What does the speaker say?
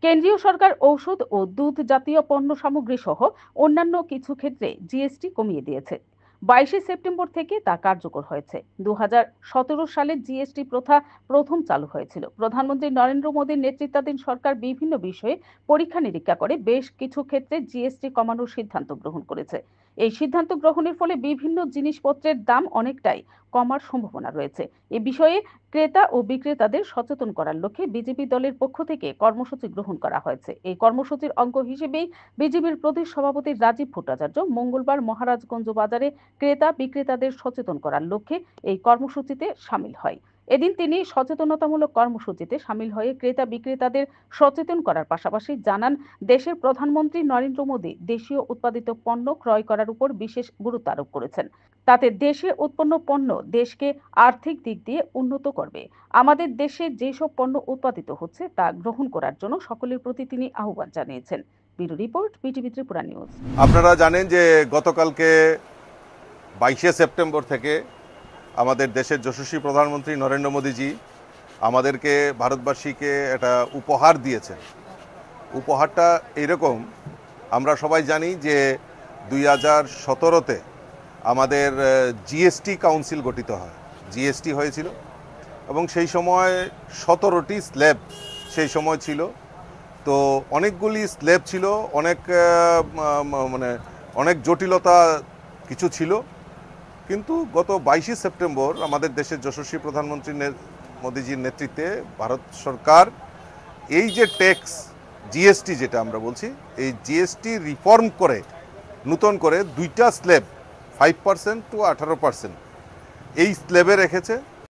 কেন্দ্রীয় সরকার ঔষধ ও দুধ জাতীয় পণ্য সামগ্রী সহ অন্যান্য কিছু ক্ষেত্রে জিএসটি কমিয়ে দিয়েছে। 22শে সেপ্টেম্বর থেকে তা কার্যকর হয়েছে। 2017 সালে জিএসটি প্রথা প্রথম চালু হয়েছিল। প্রধানমন্ত্রী নরেন্দ্র মোদীর নেতৃত্বাধীন সরকার বিভিন্ন বিষয়ে পরীক্ষা নিরীক্ষা করে বেশ কিছু ক্ষেত্রে জিএসটি কমানোর সিদ্ধান্ত গ্রহণ করেছে। এই সিদ্ধান্ত গ্রহণের ফলে বিভিন্ন জিনিসপত্রের দাম অনেকটাই কমার সম্ভাবনা রয়েছে। এ বিষয়ে ক্রেতা ও বিক্রেতাদের সচেতন করার লক্ষ্যে বিজেপি দলের পক্ষ থেকে কর্মসূচি গ্রহণ করা হয়েছে। এই কর্মসূচির অঙ্গ হিসেবেই বিজেপির প্রদেশ সভাপতি রাজীব ভট্টাচার্য মঙ্গলবার মহারাজগঞ্জ বাজারে ক্রেতা বিক্রেতাদের সচেতন করার লক্ষ্যে এই কর্মসূচিতে সামিল হয়। এদিন তিনি সচেতনতামূলক কর্মসূচিতে সামিল হয়ে ক্রেতা বিক্রেতাদের সচেতন করার পাশাপাশি জানান, দেশের প্রধানমন্ত্রী নরেন্দ্র মোদী দেশীয় উৎপাদিত পণ্য ক্রয় করার উপর বিশেষ গুরুত্ব আরোপ করেছেন। তাতে দেশে উৎপন্ন পণ্য দেশকে আর্থিক দিক দিয়ে উন্নত করবে। আমাদের দেশে যেসব পণ্য উৎপাদিত হচ্ছে তা গ্রহণ করার জন্য সকলের প্রতি তিনি আহ্বান জানিয়েছেন। Bureau report, BTV Tripura news. আপনারা জানেন যে গতকালকে 22শে সেপ্টেম্বর থেকে আমাদের দেশের যশস্বী প্রধানমন্ত্রী নরেন্দ্র মোদীজি আমাদেরকে ভারতবাসীকে একটা উপহার দিয়েছেন। উপহারটা এরকম, আমরা সবাই জানি যে 2017-তে আমাদের জিএসটি কাউন্সিল গঠিত হয়, জিএসটি হয়েছিল এবং সেই সময় 17টি স্ল্যাব সেই সময় ছিল। তো অনেকগুলি স্ল্যাব ছিল, মানে অনেক জটিলতা কিছু ছিল। কিন্তু গত 22শে সেপ্টেম্বর আমাদের দেশের যশস্বী প্রধানমন্ত্রী মোদীজির নেতৃত্বে ভারত সরকার এই যে ট্যাক্স জিএসটি যেটা আমরা বলছি, এই জিএসটি রিফর্ম করে নতুন করে 2টা স্ল্যাব 5% to 18% এই স্ল্যাবে রেখেছে।